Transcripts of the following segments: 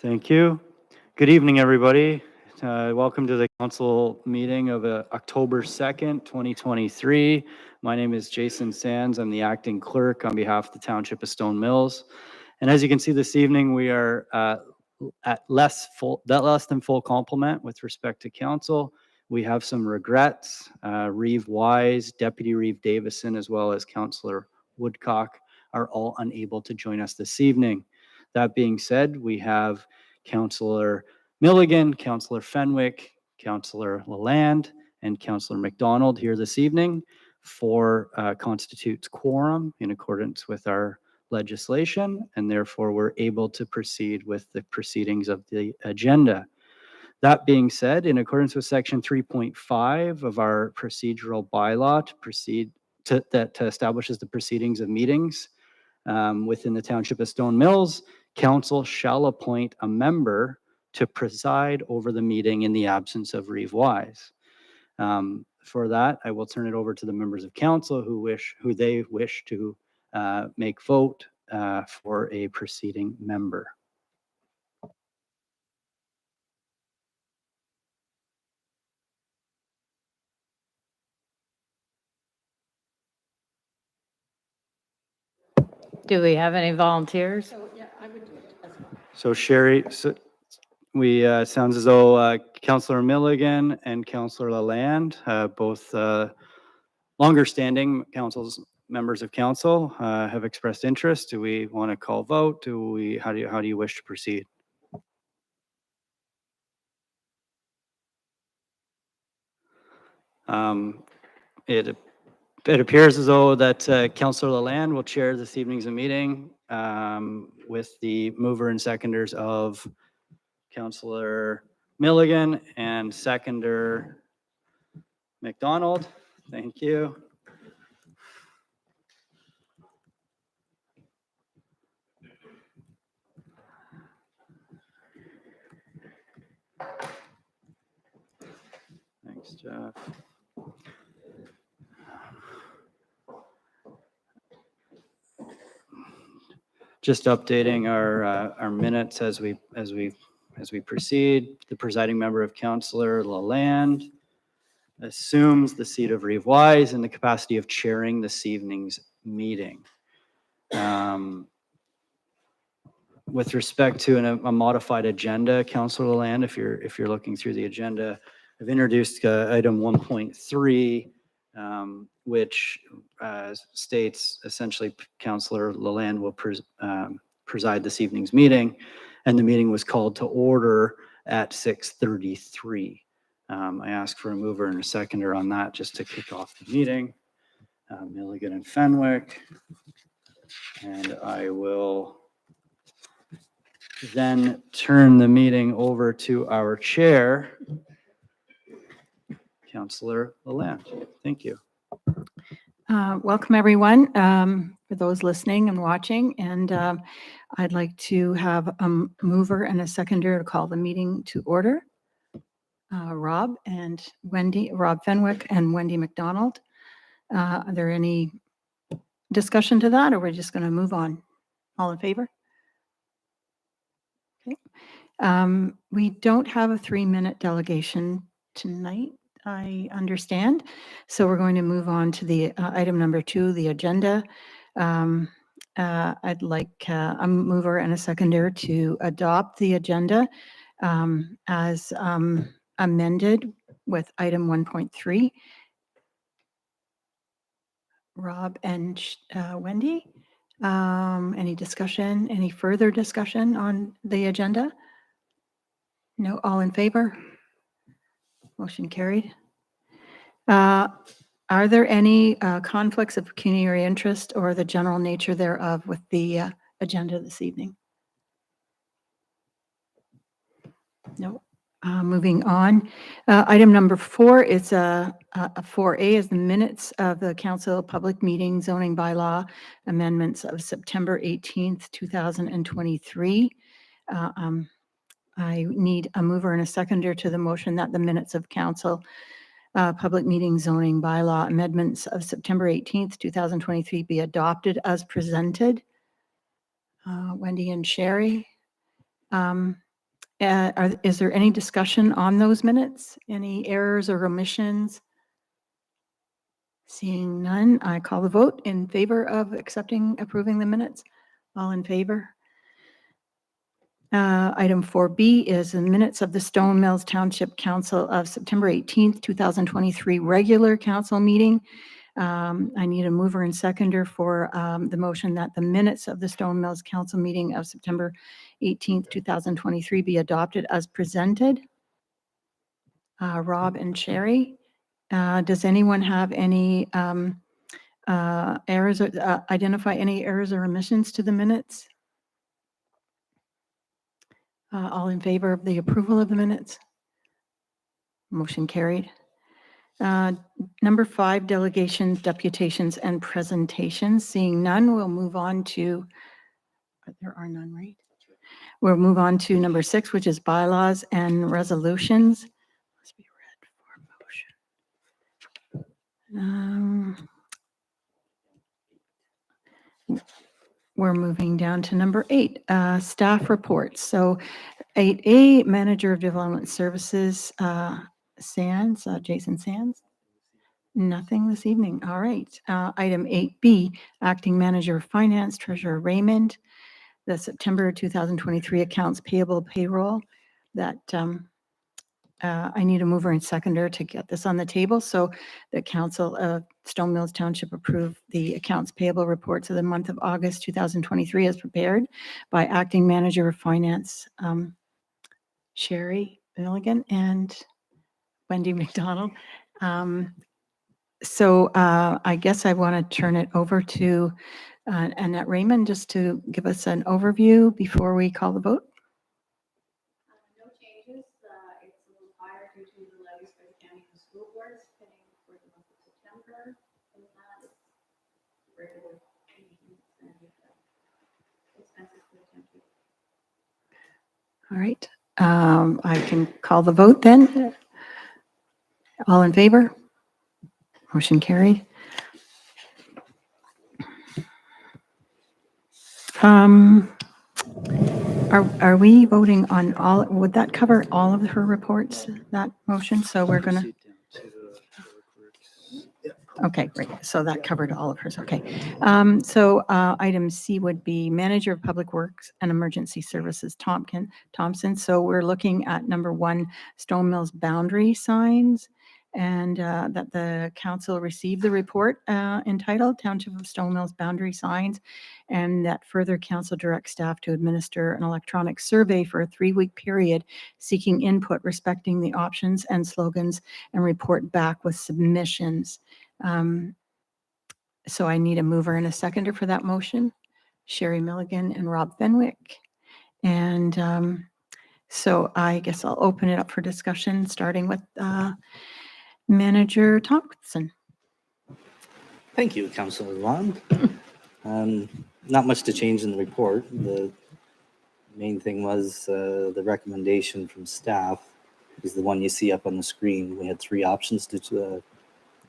Thank you. Good evening, everybody. Welcome to the council meeting of October 2nd, 2023. My name is Jason Sands. I'm the acting clerk on behalf of the Township of Stone Mills. And as you can see this evening, we are at less than full complement with respect to council. We have some regrets. Reeve Wise, Deputy Reeve Davison, as well as Councillor Woodcock are all unable to join us this evening. That being said, we have Councillor Milligan, Councillor Fenwick, Councillor Lalande, and Councillor McDonald here this evening for constitutes quorum in accordance with our legislation, and therefore we're able to proceed with the proceedings of the agenda. That being said, in accordance with section 3.5 of our procedural bylaw that establishes the proceedings of meetings within the Township of Stone Mills, council shall appoint a member to preside over the meeting in the absence of Reeve Wise. For that, I will turn it over to the members of council who they wish to make vote for a preceding member. Do we have any volunteers? So Sherry, sounds as though Councillor Milligan and Councillor Lalande, both longer standing members of council, have expressed interest. Do we want to call vote? How do you wish to proceed? It appears as though that Councillor Lalande will chair this evening's meeting with the mover and seconders of Councillor Milligan and seconder McDonald. Thank you. Thanks, Jeff. Just updating our minutes as we proceed. The presiding member of Councillor Lalande assumes the seat of Reeve Wise in the capacity of chairing this evening's meeting. With respect to a modified agenda, Councillor Lalande, if you're looking through the agenda, I've introduced item 1.3, which states essentially Councillor Lalande will preside this evening's meeting, and the meeting was called to order at 6:33. I ask for a mover and a seconder on that just to kick off the meeting. Milligan and Fenwick. And I will then turn the meeting over to our chair, Councillor Lalande. Thank you. Welcome, everyone, for those listening and watching. And I'd like to have a mover and a seconder to call the meeting to order. Rob Fenwick and Wendy McDonald. Are there any discussion to that, or we're just going to move on? All in favor? Okay. We don't have a 3-minute delegation tonight, I understand. So we're going to move on to the item number 2, the agenda. I'd like a mover and a seconder to adopt the agenda as amended with item 1.3. Rob and Wendy, any discussion, any further discussion on the agenda? No, all in favor? Motion carried. Are there any conflicts of pecuniary interest or the general nature thereof with the agenda this evening? No. Moving on. Item number 4 is a 4A is the minutes of the Council Public Meeting Zoning Bylaw amendments of September 18th, 2023. I need a mover and a seconder to the motion that the minutes of Council Public Meeting Zoning Bylaw amendments of September 18th, 2023 be adopted as presented. Wendy and Sherry. Is there any discussion on those minutes? Any errors or omissions? Seeing none, I call the vote in favor of approving the minutes. All in favor? Item 4B is the minutes of the Stone Mills Township Council of September 18th, 2023 regular council meeting. I need a mover and seconder for the motion that the minutes of the Stone Mills Council meeting of September 18th, 2023 be adopted as presented. Rob and Sherry, does anyone have any errors, or identify any errors or omissions to the minutes? All in favor of the approval of the minutes? Motion carried. Number 5, delegations, deputations, and presentations. Seeing none, we'll move on to, there are none, right? We'll move on to number 6, which is bylaws and resolutions. Must be read for motion. We're moving down to number 8, staff reports. So 8A, Manager of Development Services, Sands, Jason Sands. Nothing this evening. All right. Item 8B, Acting Manager of Finance, Treasurer Raymond. The September 2023 accounts payable payroll that I need a mover and seconder to get this on the table. So the Council of Stone Mills Township approved the accounts payable reports of the month of August 2023 as prepared by Acting Manager of Finance, Sherry Milligan and Wendy McDonald. So I guess I want to turn it over to Annette Raymond just to give us an overview before we call the vote. No changes. It's a little higher due to the levies by the county and the school boards heading for the month of September. And that is regular expenses for the county. All right. I can call the vote then. All in favor? Motion carried. Are we voting on all, would that cover all of her reports, that motion? So we're going to, okay, great. So that covered all of hers. Okay. So item C would be Manager of Public Works and Emergency Services, Thompson. So we're looking at number 1, Stone Mills boundary signs, and that the council received the report entitled Township of Stone Mills Boundary Signs, and that further council directs staff to administer an electronic survey for a 3-week period seeking input respecting the options and slogans and report back with submissions. So I need a mover and a seconder for that motion, Sherry Milligan and Rob Fenwick. And so I guess I'll open it up for discussion, starting with Manager Thompson. Thank you, Councilor Wand. Not much to change in the report. The main thing was the recommendation from staff is the one you see up on the screen. We had 3 options to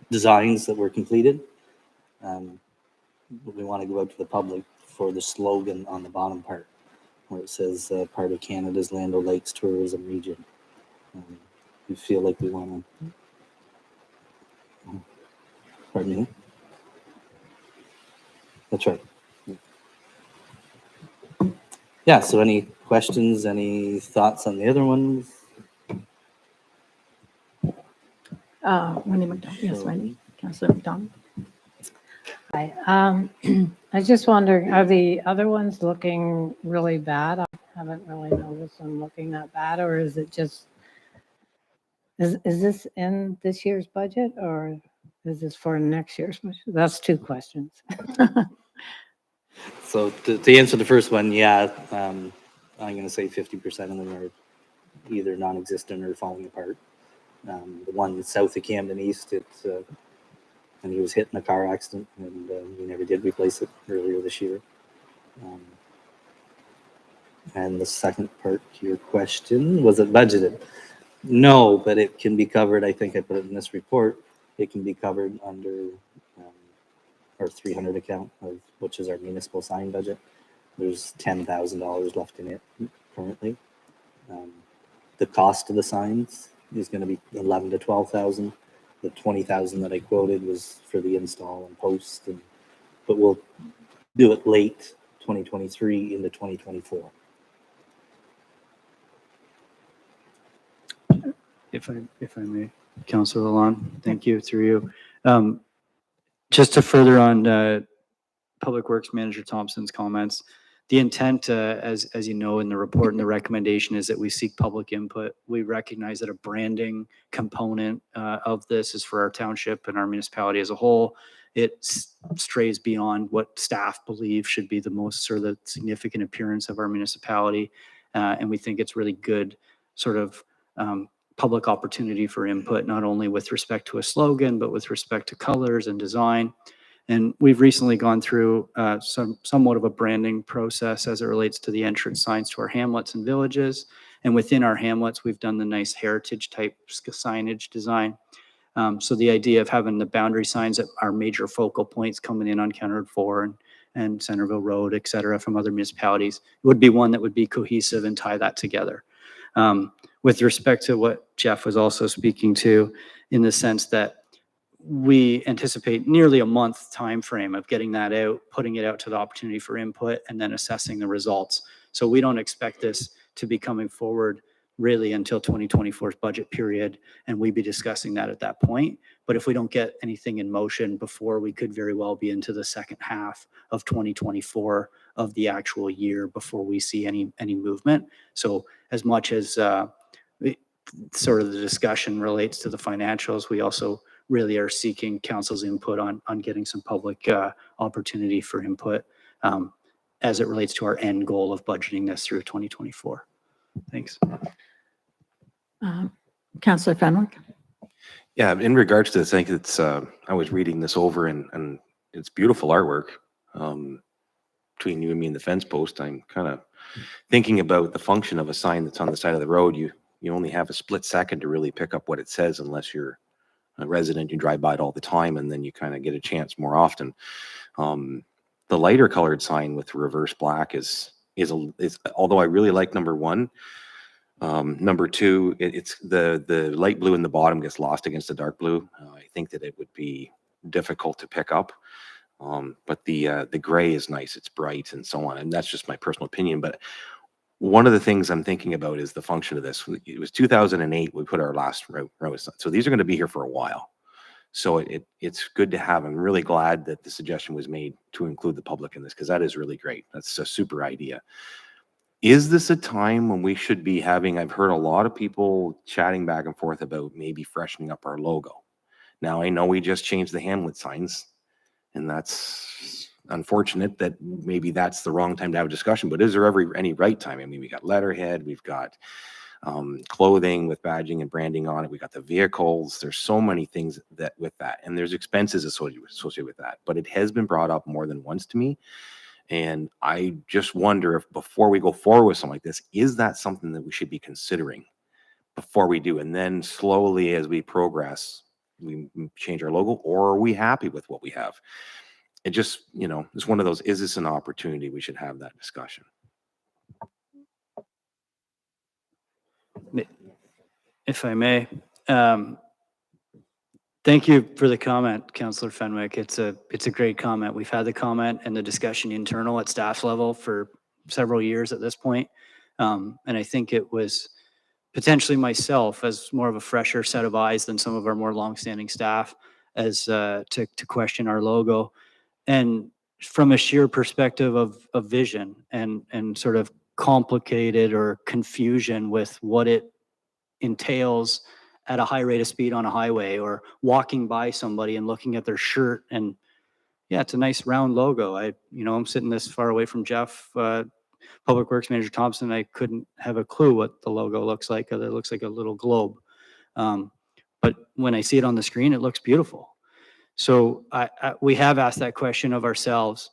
designs that were completed. We want to go out to the public for the slogan on the bottom part, where it says part of Canada's Land O'Lakes tourism region. We feel like we want to. Pardon me. That's right. Yeah, so any questions, any thoughts on the other ones? Wendy McDonald. Yes, Wendy. Councilor McDonald. Hi. I just wonder, are the other ones looking really bad? I haven't really noticed them looking that bad, or is it just, is this in this year's budget, or is this for next year's budget? That's 2 questions. So to answer the first one, yeah, I'm going to say 50% of them are either non-existent or falling apart. The one south of Camden East, and he was hit in a car accident, and we never did replace it earlier this year. And the second part to your question, was it budgeted? No, but it can be covered. I think I put it in this report. It can be covered under our 300 account, which is our municipal sign budget. There's $10,000 left in it currently. The cost of the signs is going to be 11 to 12,000. The 20,000 that I quoted was for the install and post, but we'll do it late 2023 into 2024. If I may, Councillor Lalonde, thank you, through you. Just to further on Public Works Manager Thompson's comments, the intent, as you know, in the report and the recommendation is that we seek public input. We recognize that a branding component of this is for our township and our municipality as a whole. It strays beyond what staff believe should be the most sort of the significant appearance of our municipality. And we think it's really good sort of public opportunity for input, not only with respect to a slogan, but with respect to colors and design. And we've recently gone through somewhat of a branding process as it relates to the entrance signs to our hamlets and villages. And within our hamlets, we've done the nice heritage type signage design. So the idea of having the boundary signs at our major focal points coming in on County Road 4 and Centerville Road, et cetera, from other municipalities, would be one that would be cohesive and tie that together. With respect to what Jeff was also speaking to, in the sense that we anticipate nearly a month time frame of getting that out, putting it out to the opportunity for input, and then assessing the results. So we don't expect this to be coming forward really until 2024's budget period, and we'd be discussing that at that point. But if we don't get anything in motion before, we could very well be into the second half of 2024 of the actual year before we see any movement. So as much as sort of the discussion relates to the financials, we also really are seeking council's input on getting some public opportunity for input as it relates to our end goal of budgeting this through 2024. Thanks. Councillor Fenwick. Yeah, in regards to this, I think it's, I was reading this over and it's beautiful artwork. Between you and me and the fence post, I'm kind of thinking about the function of a sign that's on the side of the road. You only have a split second to really pick up what it says unless you're a resident, you drive by it all the time, and then you kind of get a chance more often. The lighter colored sign with reverse black is although I really like number one, number two, it's the light blue in the bottom gets lost against the dark blue. I think that it would be difficult to pick up. But the gray is nice, it's bright and so on. And that's just my personal opinion. But one of the things I'm thinking about is the function of this. It was 2008, we put our last row. So these are going to be here for a while. So it's good to have. I'm really glad that the suggestion was made to include the public in this, because that is really great. That's a super idea. Is this a time when we should be having, I've heard a lot of people chatting back and forth about maybe freshening up our logo. Now, I know we just changed the hamlet signs, and that's unfortunate that maybe that's the wrong time to have a discussion, but is there any right time? I mean, we got letterhead, we've got clothing with badging and branding on it, we got the vehicles, there's so many things that with that, and there's expenses associated with that, but it has been brought up more than once to me. And I just wonder if before we go forward with something like this, is that something that we should be considering before we do? And then slowly as we progress, we change our logo, or are we happy with what we have? It just, it's one of those, is this an opportunity? We should have that discussion. If I may, thank you for the comment, Councillor Fenwick. It's a great comment. We've had the comment and the discussion internal at staff level for several years at this point. And I think it was potentially myself as more of a fresher set of eyes than some of our more longstanding staff as to question our logo. And from a sheer perspective of vision and sort of complicated or confusion with what it entails at a high rate of speed on a highway, or walking by somebody and looking at their shirt, and yeah, it's a nice round logo. I'm sitting this far away from Jeff, Public Works Manager Thompson. I couldn't have a clue what the logo looks like. It looks like a little globe. But when I see it on the screen, it looks beautiful. So we have asked that question of ourselves,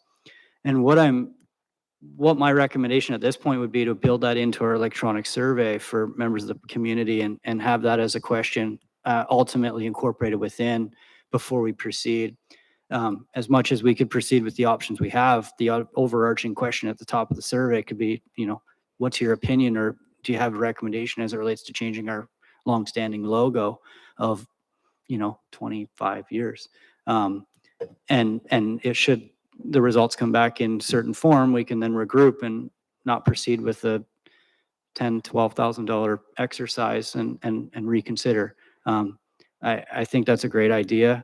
and what my recommendation at this point would be to build that into our electronic survey for members of the community and have that as a question ultimately incorporated within before we proceed. As much as we could proceed with the options we have, the overarching question at the top of the survey could be, what's your opinion, or do you have a recommendation as it relates to changing our longstanding logo of, 25 years? And it should, the results come back in certain form, we can then regroup and not proceed with the $10,000-$12,000 exercise and reconsider. I think that's a great idea.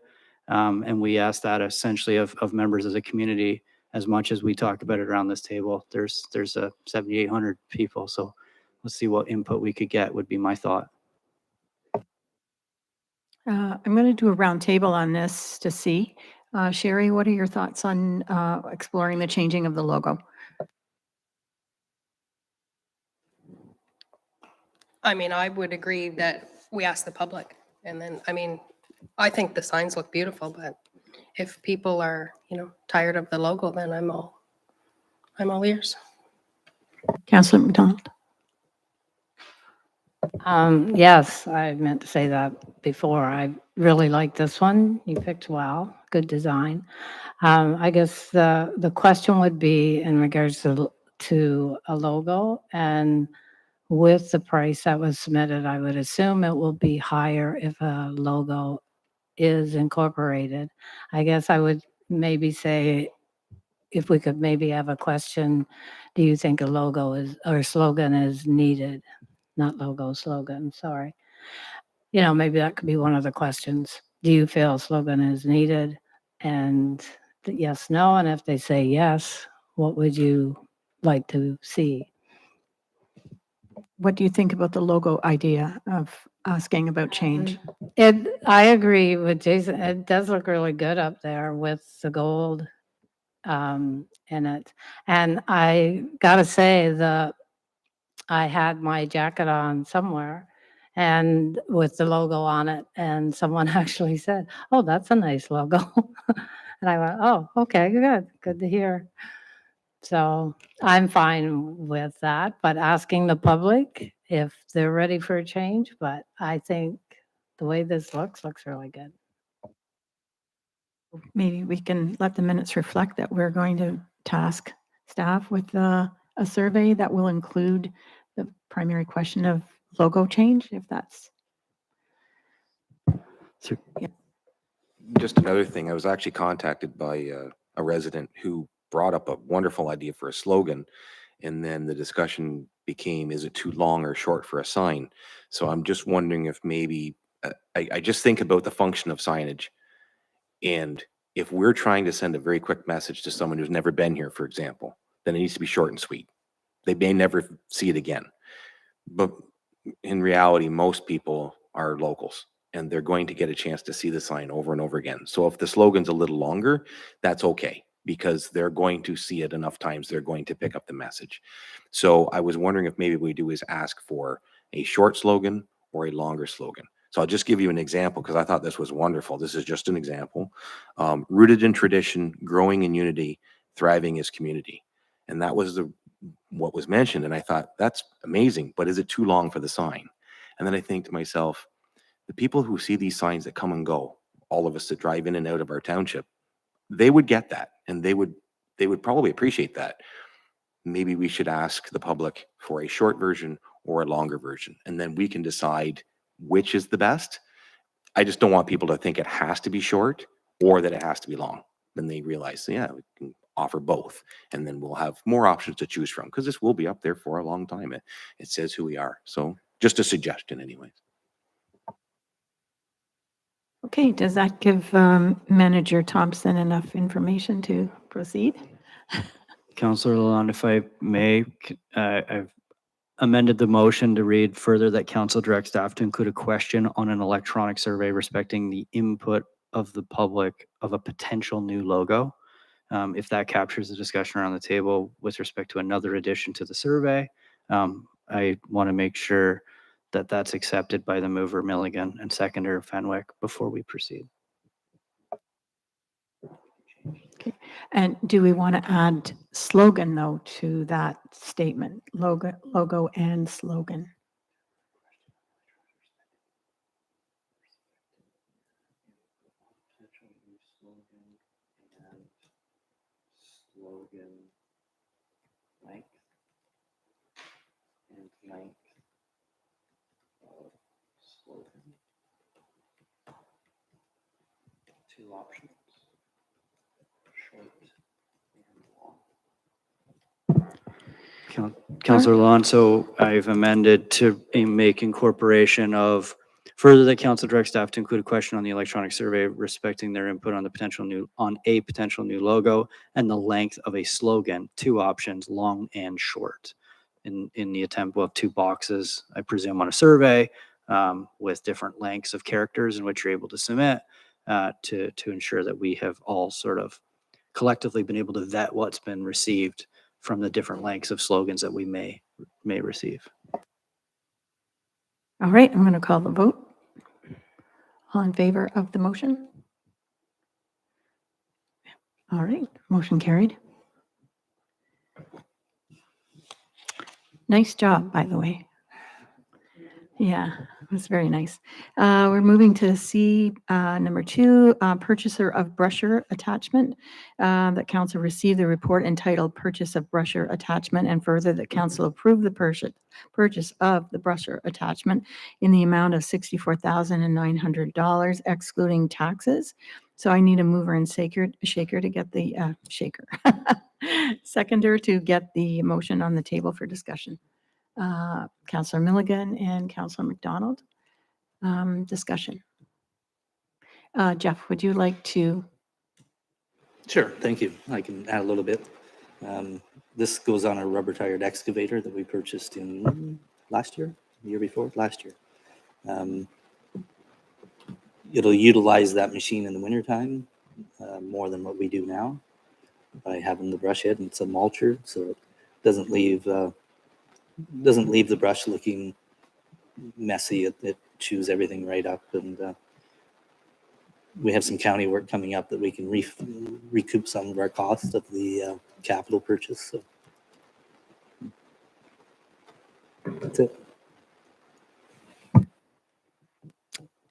And we ask that essentially of members of the community as much as we talk about it around this table. There's 7,800 people, so let's see what input we could get would be my thought. I'm going to do a round table on this to see. Sherry, what are your thoughts on exploring the changing of the logo? I mean, I would agree that we ask the public. And then, I mean, I think the signs look beautiful, but if people are, tired of the logo, then I'm all ears. Councillor McDonald? Yes, I meant to say that before. I really like this one. You picked well, good design. I guess the question would be in regards to a logo, and with the price that was submitted, I would assume it will be higher if a logo is incorporated. I guess I would maybe say, if we could maybe have a question, do you think a logo is, or slogan is needed? Not logo, slogan, sorry. Maybe that could be one of the questions. Do you feel slogan is needed? And yes, no, and if they say yes, what would you like to see? What do you think about the logo idea of asking about change? I agree with Jason. It does look really good up there with the gold in it. And I gotta say, I had my jacket on somewhere and with the logo on it, and someone actually said, "Oh, that's a nice logo." And I went, "Oh, okay, good to hear." So I'm fine with that, but asking the public if they're ready for a change. But I think the way this looks really good. Maybe we can let the minutes reflect that we're going to task staff with a survey that will include the primary question of logo change, if that's. Just another thing, I was actually contacted by a resident who brought up a wonderful idea for a slogan. And then the discussion became, is it too long or short for a sign? So I'm just wondering if maybe, I just think about the function of signage. And if we're trying to send a very quick message to someone who's never been here, for example, then it needs to be short and sweet. They may never see it again. But in reality, most people are locals and they're going to get a chance to see the sign over and over again. So if the slogan's a little longer, that's okay, because they're going to see it enough times, they're going to pick up the message. So I was wondering if maybe what we do is ask for a short slogan or a longer slogan. So I'll just give you an example because I thought this was wonderful. This is just an example. Rooted in tradition, growing in unity, thriving as community. And that was what was mentioned. And I thought, that's amazing, but is it too long for the sign? And then I think to myself, the people who see these signs that come and go, all of us that drive in and out of our township, they would get that, and they would probably appreciate that. Maybe we should ask the public for a short version or a longer version, and then we can decide which is the best. I just don't want people to think it has to be short or that it has to be long. Then they realize, yeah, we can offer both, and then we'll have more options to choose from, because this will be up there for a long time. It says who we are. So just a suggestion anyways. Okay, does that give Manager Thompson enough information to proceed? Councillor Lalonde, if I may, I've amended the motion to read further that council directs staff to include a question on an electronic survey respecting the input of the public of a potential new logo. If that captures the discussion around the table with respect to another addition to the survey, I want to make sure that that's accepted by the mover Milligan and seconder Fenwick before we proceed. Okay. And do we want to add slogan though to that statement? Logo and slogan. options. Short and long. Councillor Lon, so I've amended to make incorporation of further that council direct staff to include a question on the electronic survey respecting their input on a potential new logo and the length of a slogan, 2 options, long and short. In the attempt, we'll have 2 boxes, I presume, on a survey with different lengths of characters in which you're able to submit to ensure that we have all sort of collectively been able to vet what's been received from the different lengths of slogans that we may receive. All right, I'm going to call the vote. All in favor of the motion? All right, motion carried. Nice job, by the way. Yeah, it was very nice. We're moving to C, number 2, purchaser of brusher attachment. That council received the report entitled Purchase of Brusher Attachment, and further that council approved the purchase of the brusher attachment in the amount of $64,900 excluding taxes. So I need a mover and shaker to get the seconder to get the motion on the table for discussion. Councillor Milligan and Councillor McDonald. Discussion. Jeff, would you like to? Sure, thank you. I can add a little bit. This goes on a rubber-tired excavator that we purchased in last year, the year before, last year. It'll utilize that machine in the wintertime more than what we do now by having the brush head, and it's a mulcher, so it doesn't leave the brush looking messy. It chews everything right up, and we have some county work coming up that we can recoup some of our costs of the capital purchase. So that's it.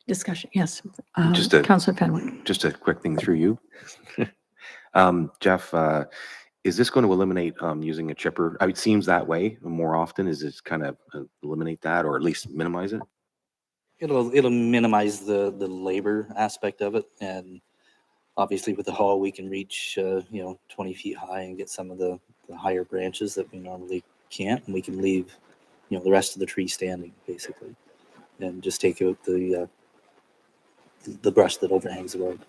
Discussion, yes. Just a- Councillor Fenwick. Just a quick thing through you. Jeff, is this going to eliminate using a chipper? It seems that way more often. Is it kind of eliminate that or at least minimize it? It'll minimize the labor aspect of it, and obviously with the haul we can reach 20 feet high and get some of the higher branches that we normally can't, and we can leave the rest of the tree standing basically, and just take out the brush that overhangs the road.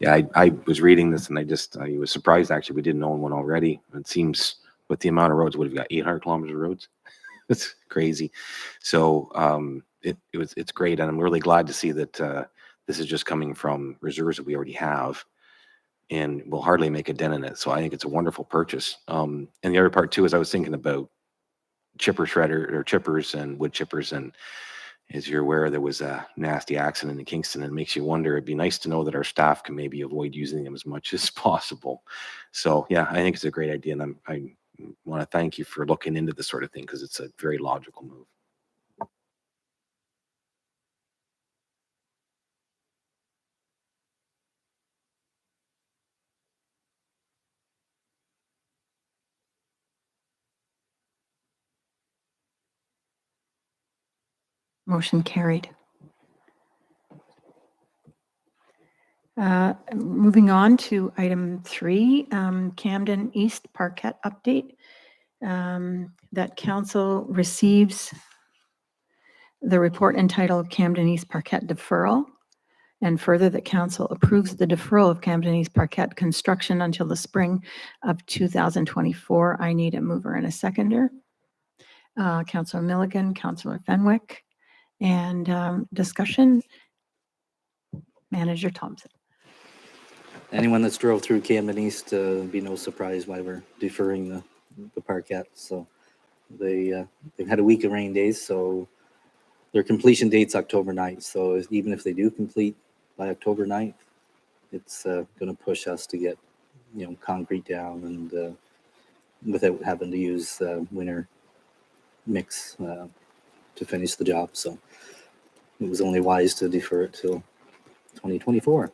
Yeah, I was reading this and I was surprised actually we didn't own one already. It seems with the amount of roads, what have we got, 800 kilometers of roads? It's crazy. So it's great, and I'm really glad to see that this is just coming from reserves that we already have, and will hardly make a dent in it. So I think it's a wonderful purchase. And the other part too is I was thinking about chipper shredder or chippers and wood chippers, and as you're aware, there was a nasty accident in Kingston, and it makes you wonder. It'd be nice to know that our staff can maybe avoid using them as much as possible. So yeah, I think it's a great idea, and I want to thank you for looking into this sort of thing because it's a very logical move. Motion carried. Moving on to item 3, Camden East Parquet update. That council receives the report entitled Camden East Parquet deferral, and further that council approves the deferral of Camden East Parquet construction until the spring of 2024. I need a mover and a seconder. Councillor Milligan, Councillor Fenwick, and discussion. Manager Thompson. Anyone that's drove through Camden East, be no surprise why we're deferring the parquet. So they've had a week of rain days, so their completion date's October 9th. So even if they do complete by October 9th, it's going to push us to get concrete down and without having to use winter mix to finish the job. So it was only wise to defer it till 2024.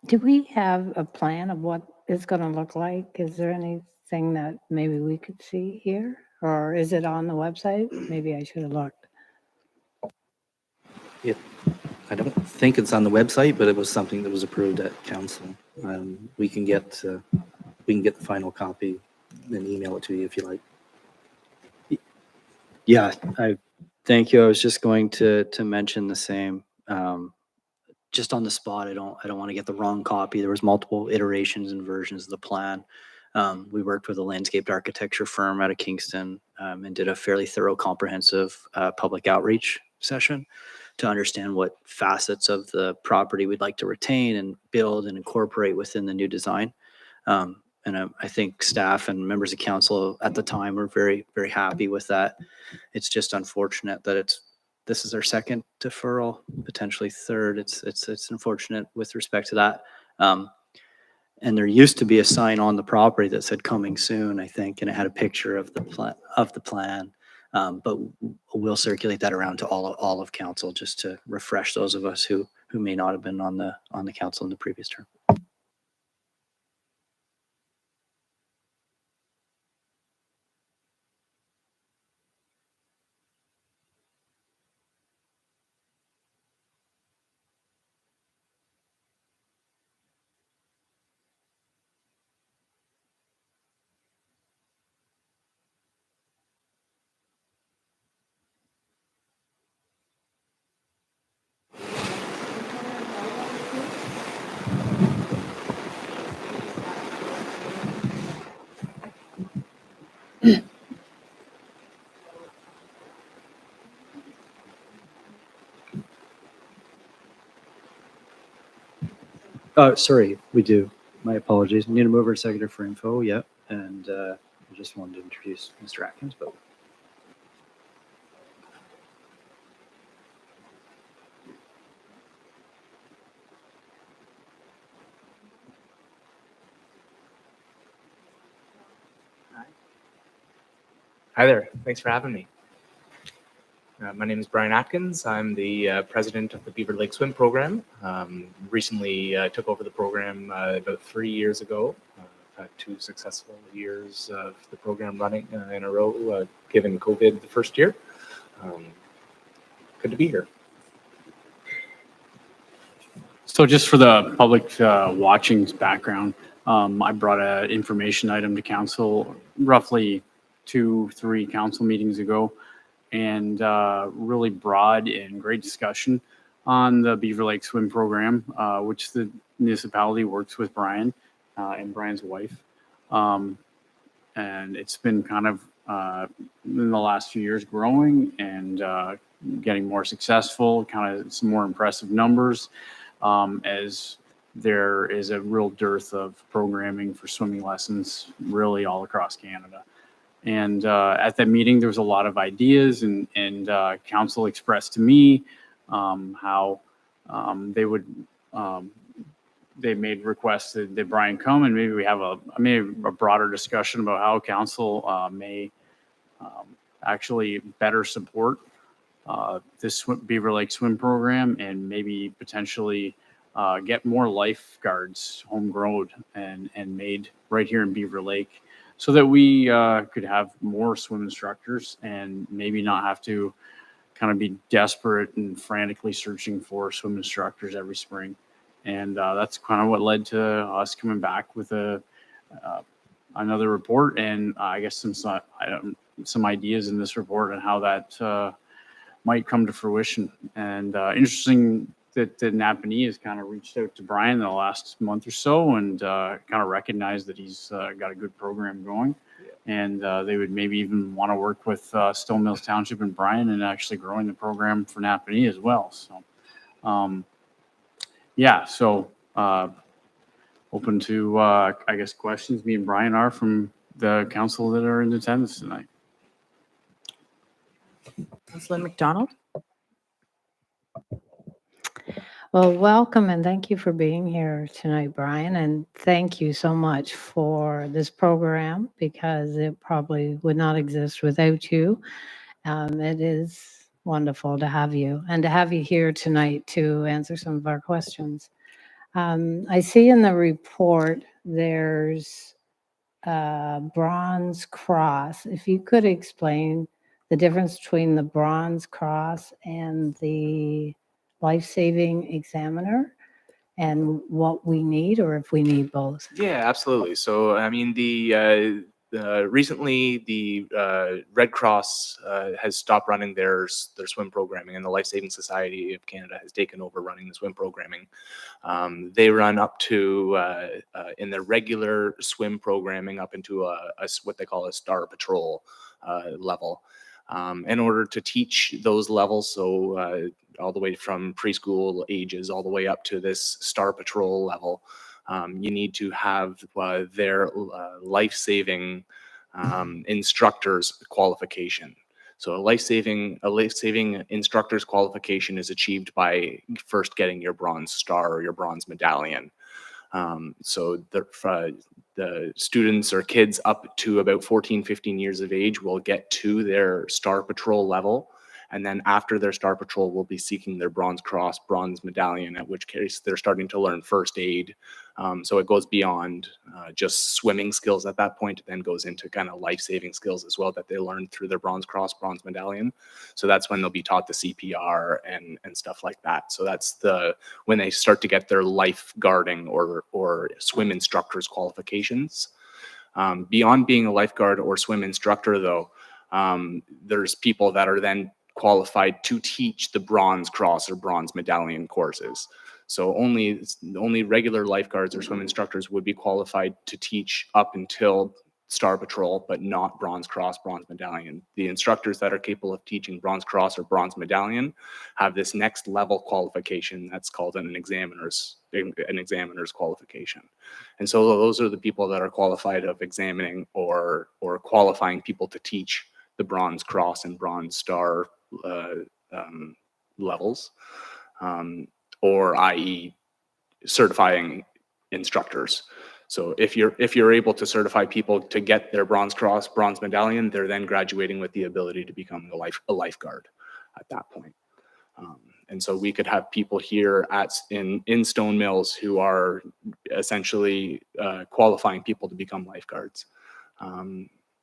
Do we have a plan of what it's going to look like? Is there anything that maybe we could see here Or is it on the website? Maybe I should have looked. I don't think it's on the website, but it was something that was approved at council. We can get the final copy and email it to you if you like. Yeah, thank you. I was just going to mention the same. Just on the spot, I don't want to get the wrong copy. There was multiple iterations and versions of the plan. We worked with a landscaped architecture firm out of Kingston, and did a fairly thorough, comprehensive public outreach session to understand what facets of the property we'd like to retain and build and incorporate within the new design. And I think staff and members of council at the time were very, very happy with that. It's just unfortunate that this is our second deferral, potentially third. It's unfortunate with respect to that. And there used to be a sign on the property that said "coming soon," I think, and it had a picture of the plan. But we'll circulate that around to all of council just to refresh those of us who may not have been on the council in the previous term. Oh, sorry, we do. My apologies. Need a mover and seconder for info. Yep. And I just wanted to introduce Mr. Atkins, but Hi there. Thanks for having me. My name is Brian Atkins. I'm the president of the Beaver Lake Swim Program. Recently took over the program about 3 years ago. I've had 2 successful years of the program running in a row, given COVID the first year. Good to be here. So just for the public watching's background, I brought an information item to council roughly 2-3 council meetings ago, and really broad and great discussion on the Beaver Lake Swim Program, which the municipality works with Brian and Brian's wife. And it's been kind of in the last few years growing and getting more successful, kind of some more impressive numbers, as there is a real dearth of programming for swimming lessons really all across Canada. And at that meeting, there was a lot of ideas, and council expressed to me how they would, they made requests that Brian come, and maybe we have a broader discussion about how council may actually better support this Beaver Lake Swim Program, and maybe potentially get more lifeguards homegrown and made right here in Beaver Lake, so that we could have more swim instructors and maybe not have to kind of be desperate and frantically searching for swim instructors every spring. And that's kind of what led to us coming back with another report, and I guess some ideas in this report on how that might come to fruition. And interesting that Napanee has kind of reached out to Brian in the last month or so, and kind of recognized that he's got a good program going. And they would maybe even want to work with Stone Mills Township and Brian and actually growing the program for Napanee as well. So, yeah, so open to, I guess, questions. Me and Brian are from the council that are in attendance tonight. Councillor McDonald? Well, welcome and thank you for being here tonight, Brian. And thank you so much for this program, because it probably would not exist without you. It is wonderful to have you, and to have you here tonight to answer some of our questions. I see in the report there's Bronze Cross. If you could explain the difference between the Bronze Cross and the life-saving examiner and what we need, or if we need both. Yeah, absolutely. So, I mean, recently the Red Cross has stopped running their swim programming, and the Life Saving Society of Canada has taken over running the swim programming. They run up to in their regular swim programming up into what they call a Star Patrol level. In order to teach those levels, so all the way from preschool ages all the way up to this Star Patrol level, you need to have their life-saving instructor's qualification. So a life-saving instructor's qualification is achieved by first getting your Bronze Star or your Bronze Medallion. So the students or kids up to about 14, 15 years of age will get to their Star Patrol level. And then after their Star Patrol, will be seeking their Bronze Cross, Bronze Medallion, at which case they're starting to learn first aid. So it goes beyond just swimming skills at that point. It then goes into kind of life-saving skills as well that they learn through their Bronze Cross, Bronze Medallion. So that's when they'll be taught the CPR and stuff like that. So that's when they start to get their lifeguarding or swim instructor's qualifications. Beyond being a lifeguard or swim instructor, though, there's people that are then qualified to teach the Bronze Cross or Bronze Medallion courses. So only regular lifeguards or swim instructors would be qualified to teach up until Star Patrol, but not Bronze Cross, Bronze Medallion. The instructors that are capable of teaching Bronze Cross or Bronze Medallion have this next level qualification that's called an examiner's qualification. And so those are the people that are qualified of examining or qualifying people to teach the Bronze Cross and Bronze Star levels, or i.e. certifying instructors. So if you're able to certify people to get their Bronze Cross, Bronze Medallion, they're then graduating with the ability to become a lifeguard at that point. And so we could have people here in Stone Mills who are essentially qualifying people to become lifeguards.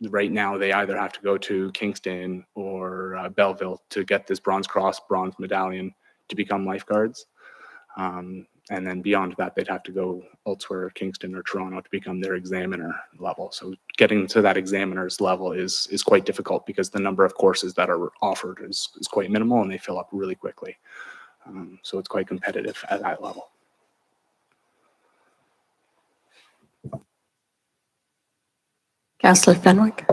Right now, they either have to go to Kingston or Belleville to get this Bronze Cross, Bronze Medallion to become lifeguards. And then beyond that, they'd have to go elsewhere, Kingston or Toronto, to become their examiner level. So getting to that examiner's level is quite difficult because the number of courses that are offered is quite minimal and they fill up really quickly. So it's quite competitive at that level. Councillor Fenwick?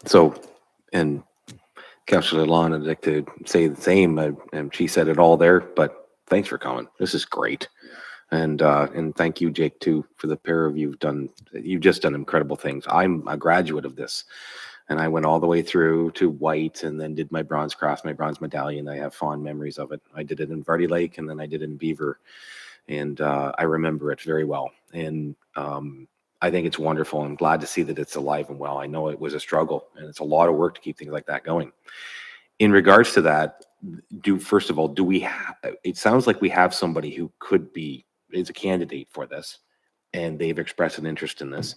So, and Councillor Lalonde, I'd like to say the same, and she said it all there, but thanks for coming. This is great. And thank you, Jake, too, for the pair of you've just done incredible things. I'm a graduate of this, and I went all the way through to White and then did my Bronze Cross, my Bronze Medallion. I have fond memories of it. I did it in Verde Lake, and then I did it in Beaver, and I remember it very well. And I think it's wonderful. I'm glad to see that it's alive and well. I know it was a struggle, and it's a lot of work to keep things like that going. In regards to that, first of all, it sounds like we have somebody who is a candidate for this, and they've expressed an interest in this.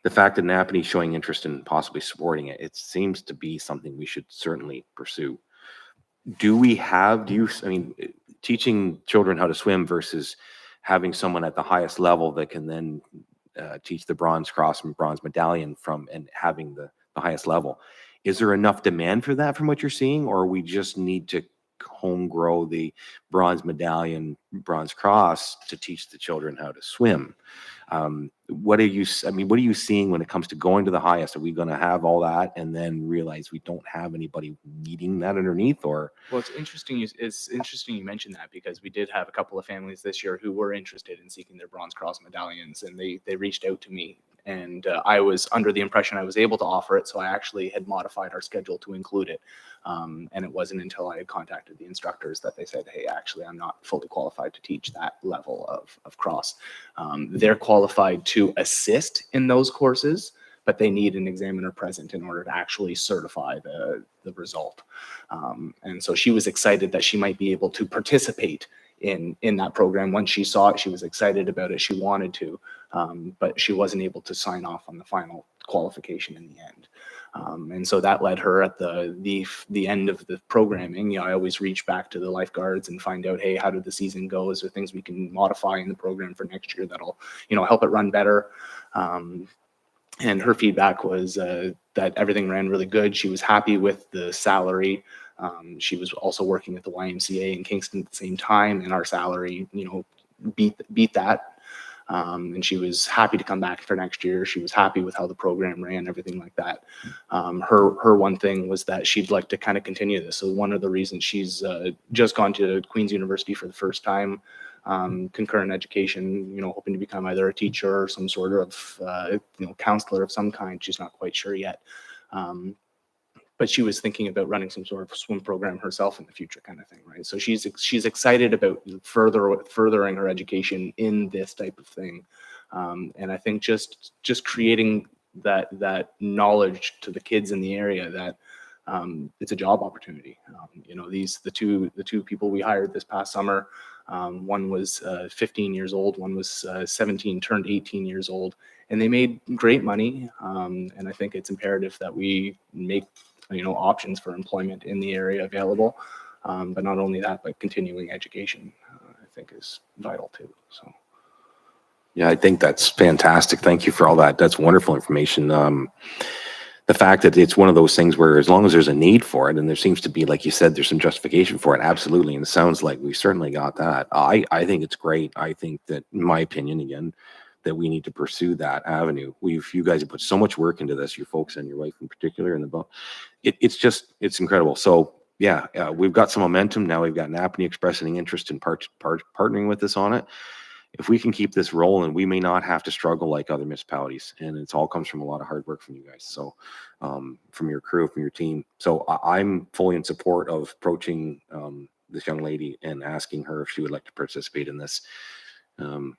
The fact that Napanee is showing interest in possibly supporting it, it seems to be something we should certainly pursue. Teaching children how to swim versus having someone at the highest level that can then teach the Bronze Cross and Bronze Medallion and having the highest level. Is there enough demand for that from what you're seeing, or we just need to home grow the Bronze Medallion, Bronze Cross to teach the children how to swim? What are you seeing when it comes to going to the highest? Are we going to have all that and then realize we don't have anybody needing that underneath? Or well, it's interesting you mentioned that, because we did have a couple of families this year who were interested in seeking their Bronze Cross medallions, and they reached out to me, and I was under the impression I was able to offer it, so I actually had modified our schedule to include it. And it wasn't until I had contacted the instructors that they said, hey, actually, I'm not fully qualified to teach that level of cross. They're qualified to assist in those courses, but they need an examiner present in order to actually certify the result. And so she was excited that she might be able to participate in that program. Once she saw it, she was excited about it. She wanted to. but she wasn't able to sign off on the final qualification in the end. And so that led her at the end of the programming. You know, I always reach back to the lifeguards and find out, hey, how did the season go? Is there things we can modify in the program for next year that'll, you know, help it run better? And her feedback was that everything ran really good. She was happy with the salary. She was also working at the YMCA in Kingston at the same time, and our salary, you know, beat that. And she was happy to come back for next year. She was happy with how the program ran, everything like that. Her one thing was that she'd like to kind of continue this. So one of the reasons she's just gone to Queen's University for the first time, concurrent education, you know, hoping to become either a teacher or some sort of, you know, counselor of some kind. She's not quite sure yet. But she was thinking about running some sort of swim program herself in the future, kind of thing, right? So she's excited about furthering her education in this type of thing, and I think just creating that knowledge to the kids in the area that it's a job opportunity. You know, the two people we hired this past summer, one was 15 years old, one was 17, turned 18 years old, and they made great money. And I think it's imperative that we make, you know, options for employment in the area available. But not only that, but continuing education, I think is vital too. So. Yeah, I think that's fantastic. Thank you for all that. That's wonderful information. The fact that it's one of those things where as long as there's a need for it, and there seems to be, like you said, there's some justification for it, absolutely. And it sounds like we certainly got that. I think it's great. I think that, in my opinion, again, that we need to pursue that avenue. You guys have put so much work into this, you folks and your wife in particular, and it's incredible. So yeah, we've got some momentum now. We've got Napanee expressing interest in partnering with us on it. If we can keep this rolling, we may not have to struggle like other municipalities, and it all comes from a lot of hard work from you guys. So from your crew, from your team. So I'm fully in support of approaching this young lady and asking her if she would like to participate in this.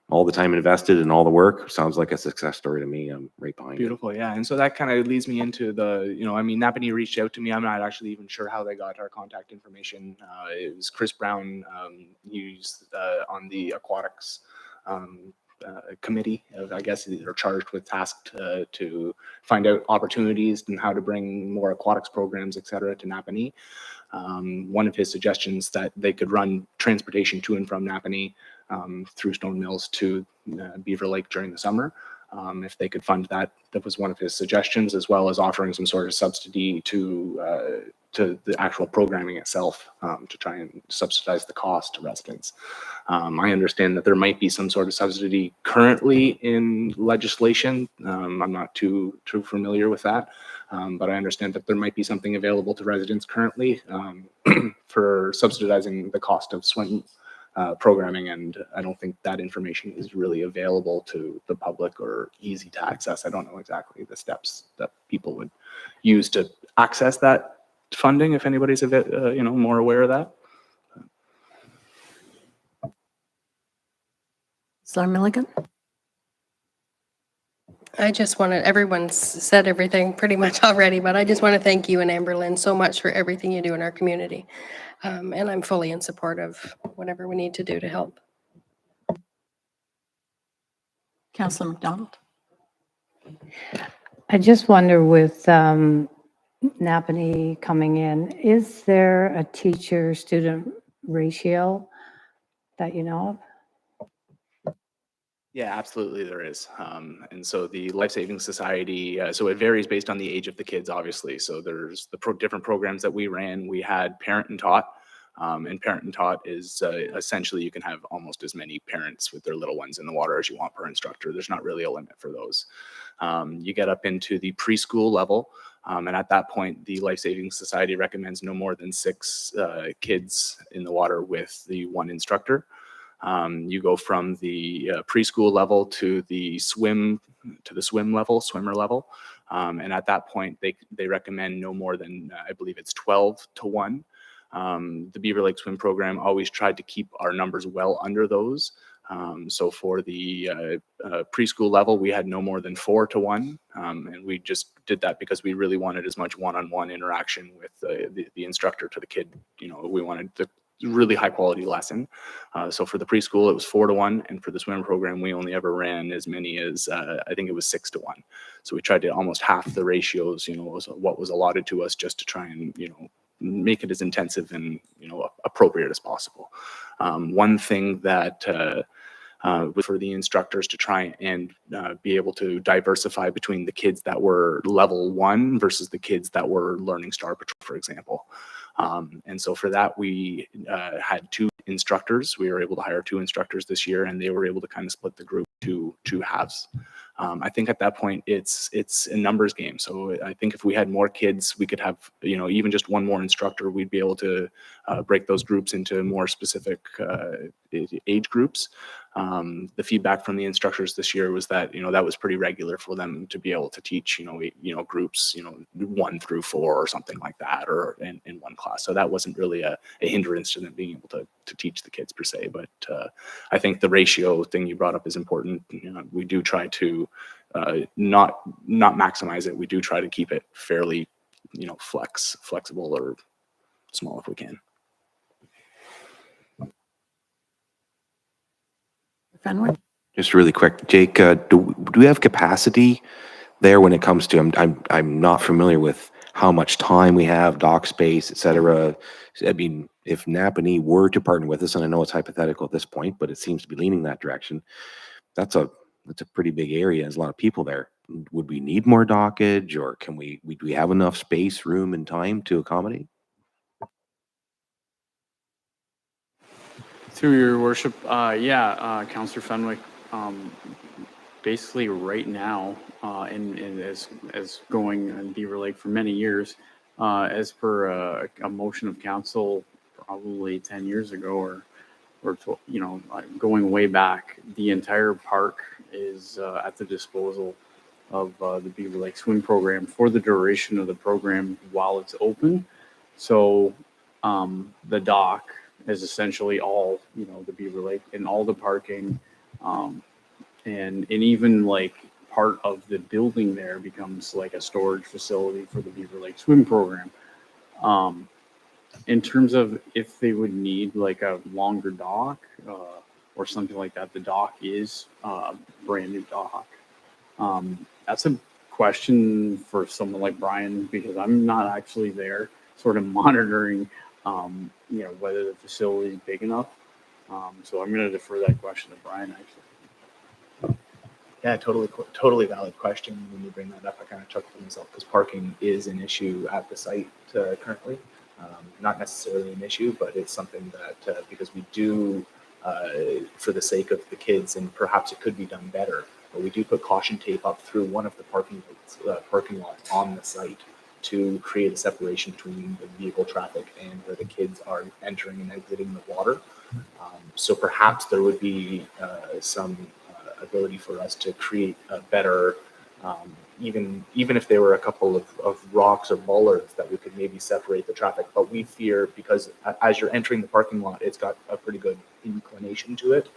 All the time invested and all the work sounds like a success story to me. I'm right behind Beautiful, yeah. And so that kind of leads me into the, you know, I mean, Napanee reached out to me. I'm not actually even sure how they got our contact information. It was Chris Brown, used on the aquatics committee. I guess they're charged with tasked to find out opportunities and how to bring more aquatics programs, et cetera, to Napanee. One of his suggestions that they could run transportation to and from Napanee through Stone Mills to Beaver Lake during the summer. If they could fund that, that was one of his suggestions, as well as offering some sort of subsidy to the actual programming itself, to try and subsidize the cost to residents. I understand that there might be some sort of subsidy currently in legislation. I'm not too familiar with that, but I understand that there might be something available to residents currently for subsidizing the cost of swim programming, and I don't think that information is really available to the public or easy to access. I don't know exactly the steps that people would use to access that funding, if anybody's you know, more aware of that. Sarah Milligan? I just wanted, everyone's said everything pretty much already, but I just want to thank you and Amberlynn so much for everything you do in our community. And I'm fully in support of whatever we need to do to help. Councillor McDonald? I just wonder with Napanee coming in, is there a teacher-student ratio that you know of? Yeah, absolutely there is. And so the Life Saving Society, so it varies based on the age of the kids, obviously. So there's the different programs that we ran. We had Parent and Taught. And Parent and Taught is essentially you can have almost as many parents with their little ones in the water as you want per instructor. There's not really a limit for those. You get up into the preschool level. And at that point, the Life Saving Society recommends no more than 6 kids in the water with the 1 instructor. You go from the preschool level to the swimmer level. And at that point, they recommend no more than, I believe it's 12 to 1. The Beaver Lake Swim Program always tried to keep our numbers well under those. So for the preschool level, we had no more than 4 to 1. And we just did that because we really wanted as much one-on-one interaction with the instructor to the kid. You know, we wanted really high quality lesson. So for the preschool, it was 4-1, and for the swim program, we only ever ran as many as I think it was 6-1. So we tried to almost half the ratios, was what was allotted to us, just to try and make it as intensive and appropriate as possible. One thing that for the instructors to try and be able to diversify between the kids that were level 1 versus the kids that were learning Star Patrol, for example. And so for that, we had 2 instructors. We were able to hire 2 instructors this year, and they were able to kind of split the group to 2 halves. I think at that point it's a numbers game. So I think if we had more kids, we could have, even just one more instructor, we'd be able to break those groups into more specific age groups. The feedback from the instructors this year was that, that was pretty regular for them to be able to teach, groups, 1 through 4 or something like that, or in one class. So that wasn't really a hindrance to them being able to teach the kids per se. But I think the ratio thing you brought up is important. We do try to not maximize it. We do try to keep it fairly, flexible or small if we can. Fenwick? Just really quick, Jake, do we have capacity there when it comes to, I'm not familiar with how much time we have, dock space, et cetera. I mean, if Napanee were to partner with us, and I know it's hypothetical at this point, but it seems to be leaning that direction, that's a pretty big area. There's a lot of people there. Would we need more dockage, or do we have enough space, room, and time to accommodate? Through your worship, Councillor Fenwick, basically right now, and as going in Beaver Lake for many years, as per a motion of council probably 10 years ago or going way back, the entire park is at the disposal of the Beaver Lake Swim Program for the duration of the program while it's open. So the dock is essentially all, the Beaver Lake and all the parking, and even like part of the building there becomes like a storage facility for the Beaver Lake Swim Program. In terms of if they would need like a longer dock or something like that, the dock is a brand new dock. That's a question for someone like Brian, because I'm not actually there sort of monitoring whether the facility is big enough. So I'm going to defer that question to Brian, actually. Yeah, totally valid question. When you bring that up, I kind of chuckled to myself because parking is an issue at the site currently. Not necessarily an issue, but it's something that because we do, for the sake of the kids, and perhaps it could be done better, but we do put caution tape up through one of the parking lots on the site to create a separation between the vehicle traffic and where the kids are entering and exiting the water. So perhaps there would be some ability for us to create a better, even if there were a couple of rocks or bollards that we could maybe separate the traffic. But we fear, because as you're entering the parking lot, it's got a pretty good inclination to it.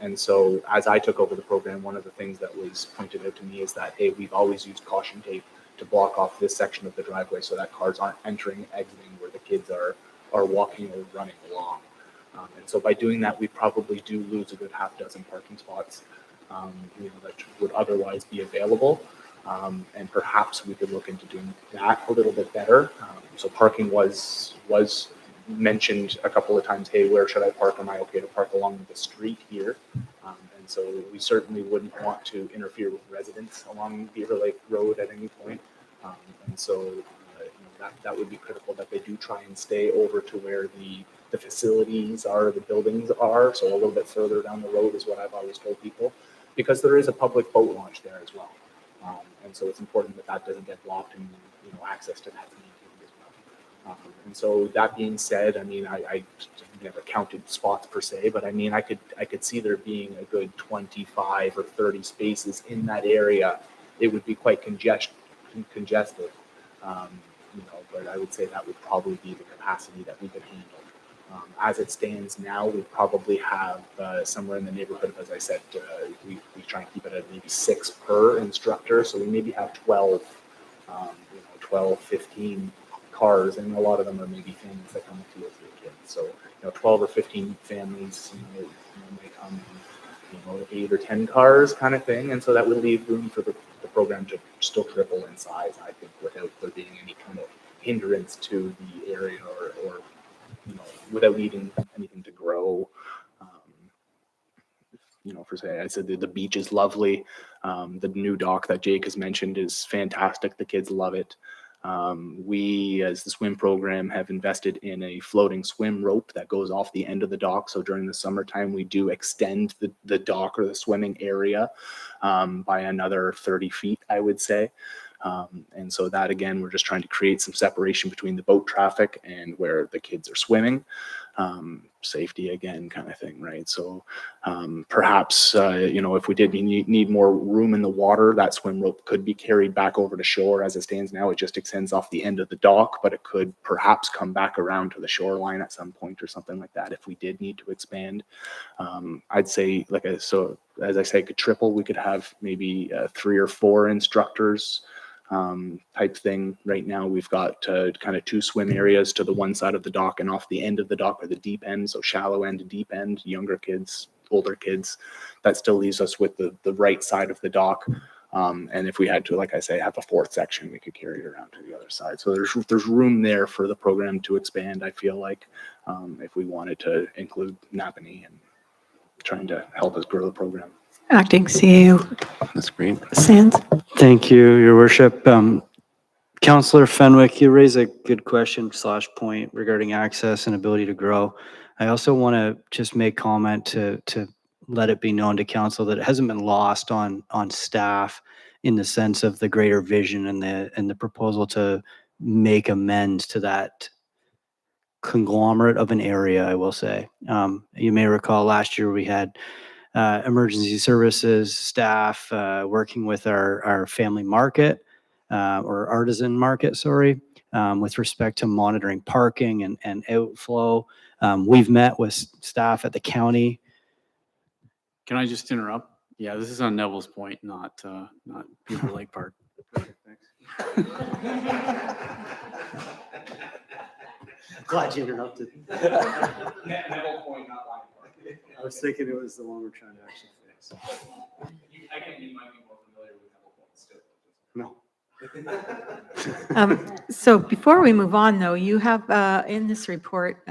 And so as I took over the program, one of the things that was pointed out to me is that, hey, we've always used caution tape to block off this section of the driveway so that cars aren't entering and exiting where the kids are walking or running along. And so by doing that, we probably do lose a good half dozen parking spots that would otherwise be available. And perhaps we could look into doing that a little bit better. So parking was mentioned a couple of times. Hey, where should I park? Am I okay to park along the street here? And so we certainly wouldn't want to interfere with residents along Beaver Lake Road at any point. And so that would be critical that they do try and stay over to where the facilities are, the buildings are. So a little bit further down the road is what I've always told people, because there is a public boat launch there as well. And so it's important that doesn't get blocked and access to that as well. And so that being said, I mean, I never counted spots per se, but I mean, I could see there being a good 25 or 30 spaces in that area. It would be quite congested. But I would say that would probably be the capacity that we could handle. As it stands now, we probably have somewhere in the neighborhood of, as I said, we try and keep it at maybe 6 per instructor. So we maybe have 12, 15 cars, and a lot of them are maybe families that come with 2 or 3 kids. So 12 or 15 families may come in 8 or 10 cars kind of thing, and so that would leave room for the program to still triple in size, I think, without there being any kind of hindrance to the area or without needing anything to grow. For say, I said the beach is lovely. The new dock that Jake has mentioned is fantastic. The kids love it. We, as the swim program, have invested in a floating swim rope that goes off the end of the dock. So during the summertime, we do extend the dock or the swimming area by another 30 feet, I would say. And so that, again, we're just trying to create some separation between the boat traffic and where the kids are swimming. Safety again, kind of thing, right? So perhaps, if we did need more room in the water, that swim rope could be carried back over to shore. As it stands now, it just extends off the end of the dock, but it could perhaps come back around to the shoreline at some point or something like that if we did need to expand. I'd say, so as I say, could triple. We could have maybe 3 or 4 instructors type thing. Right now we've got kind of 2 swim areas to the one side of the dock, and off the end of the dock are the deep end, so shallow end to deep end, younger kids, older kids. That still leaves us with the right side of the dock. And if we had to, like I say, have a 4th section, we could carry it around to the other side. So there's room there for the program to expand, I feel like, if we wanted to include Napanee and trying to help us grow the program. Acting CEO That's great. Sands. Thank you, Your Worship. Councillor Fenwick, you raise a good question / point regarding access and ability to grow. I also want to just make comment to let it be known to council that it hasn't been lost on staff in the sense of the greater vision and the proposal to make amends to that conglomerate of an area, I will say. You may recall last year we had emergency services staff working with our family market or artisan market, sorry, with respect to monitoring parking and outflow. We've met with staff at the county. Can I just interrupt? Yeah, this is on Neville's Point, not Beaver Lake Park. Glad you interrupted. Neville Point, not Line Park. I was thinking it was the one we're trying to actually fix. Again, you might be more familiar with Neville Point still. No. So before we move on, though, you have in this report,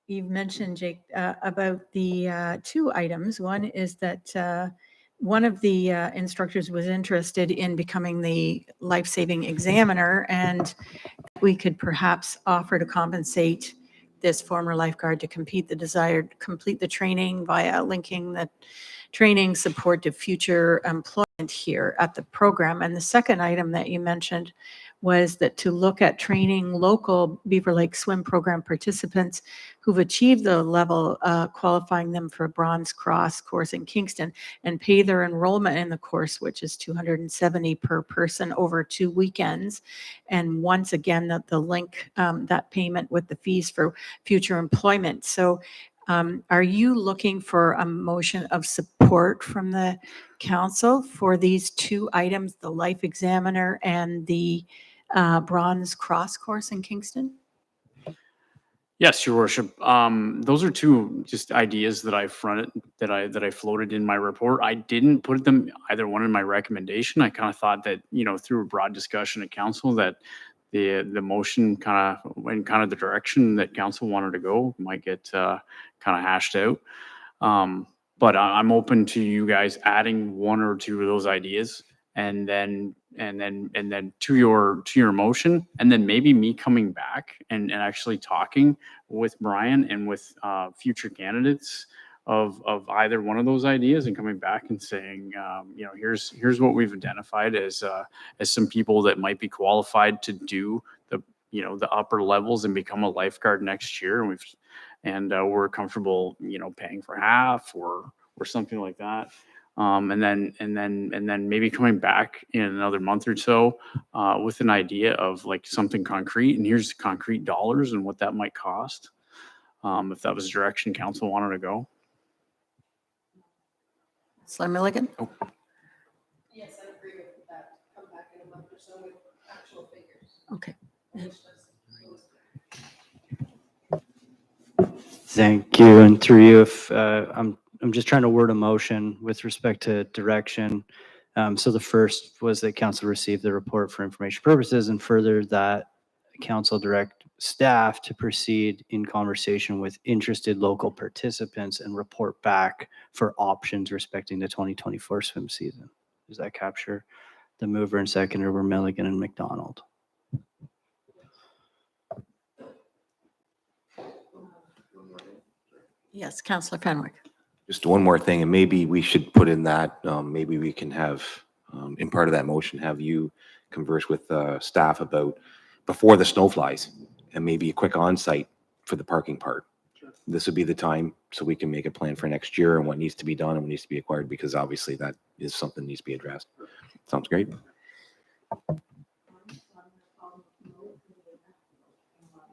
you've mentioned, Jake, about the 2 items. One is that one of the instructors was interested in becoming the life-saving examiner, and we could perhaps offer to compensate this former lifeguard to complete the training via linking the training support to future employment here at the program. And the second item that you mentioned was that to look at training local Beaver Lake Swim Program participants who've achieved the level, qualifying them for a Bronze Cross course in Kingston, and pay their enrollment in the course, which is $270 per person over 2 weekends. And once again, the link, that payment with the fees for future employment. So are you looking for a motion of support from the council for these 2 items, the life examiner and the Bronze Cross course in Kingston? Yes, Your Worship. Those are 2 just ideas that I floated in my report. I didn't put them either one in my recommendation. I kind of thought that through a broad discussion at council that the motion kind of went kind of the direction that council wanted to go might get kind of hashed out. But I'm open to you guys adding 1 or 2 of those ideas, and then to your motion, and then maybe me coming back and actually talking with Brian and with future candidates of either one of those ideas, and coming back and saying, here's what we've identified as some people that might be qualified to do the upper levels and become a lifeguard next year, and we're comfortable paying for half or something like that. And then maybe coming back in another month or so with an idea of like something concrete, and here's concrete dollars and what that might cost, if that was the direction council wanted to go. Councillor Milligan? Yes, I agree with that. Come back in a month or so with actual figures. Okay. Thank you. And through you, if I'm just trying to word a motion with respect to direction. So the first was that council received the report for information purposes, and further that council direct staff to proceed in conversation with interested local participants and report back for options respecting the 2024 swim season. Does that capture? The mover and seconder were Milligan and McDonald. Yes, Councillor Fenwick. Just one more thing, and maybe we should put in that, maybe we can have, in part of that motion, have you converse with staff about before the snow flies, and maybe a quick on-site for the parking part. This would be the time, so we can make a plan for next year and what needs to be done and what needs to be acquired, because obviously that is something that needs to be addressed. Sounds great.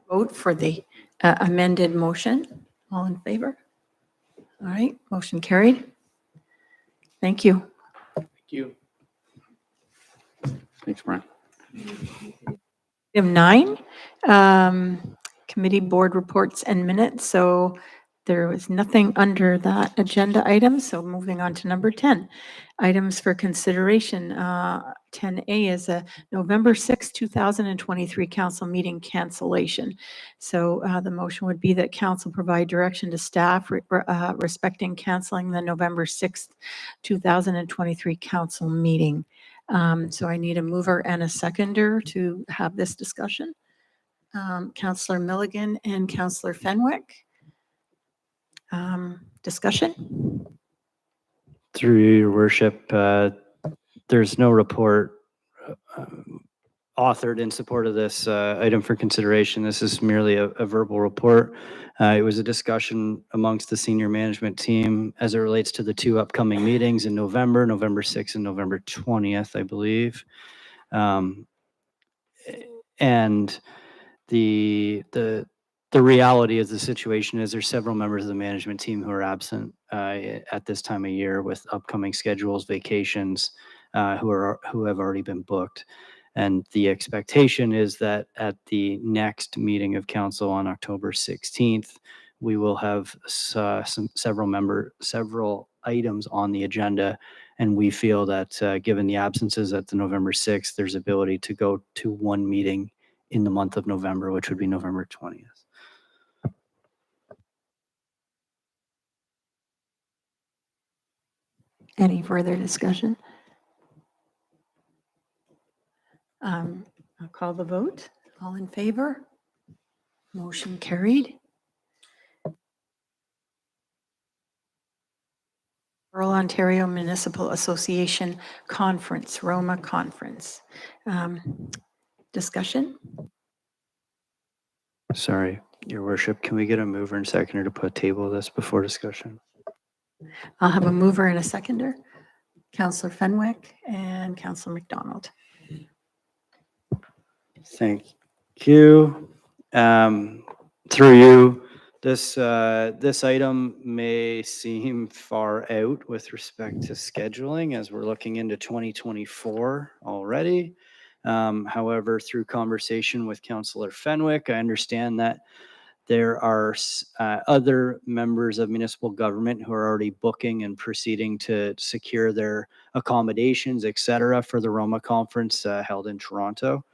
Vote for the amended motion. All in favor? All right, motion carried. Thank you. Thank you. Thanks, Brian. Item 9, committee board reports and minutes. So there was nothing under that agenda item. So moving on to number 10, items for consideration. 10A is a November 6, 2023 council meeting cancellation. So the motion would be that council provide direction to staff respecting canceling the November 6th, 2023 council meeting. So I need a mover and a seconder to have this discussion. Councillor Milligan and Councillor Fenwick. Discussion? Through your worship, there's no report authored in support of this item for consideration. This is merely a verbal report. It was a discussion amongst the senior management team as it relates to the two upcoming meetings in November, November 6th and November 20th, I believe. And the reality of the situation is there's several members of the management team who are absent at this time of year with upcoming schedules, vacations, who have already been booked. And the expectation is that at the next meeting of council on October 16th, we will have several items on the agenda. And we feel that given the absences at the November 6th, there's ability to go to one meeting in the month of November, which would be November 20th. Any further discussion? I'll call the vote. All in favor? Motion carried. Rural Ontario Municipal Association Conference, Roma Conference. Discussion? Sorry, your worship, can we get a mover and seconder to put table this before discussion? I'll have a mover and a seconder. Councillor Fenwick and Councillor McDonald. Thank you. Through you, this item may seem far out with respect to scheduling as we're looking into 2024 already. However, through conversation with Councillor Fenwick, I understand that there are other members of municipal government who are already booking and proceeding to secure their accommodations, et cetera, for the Roma conference held in Toronto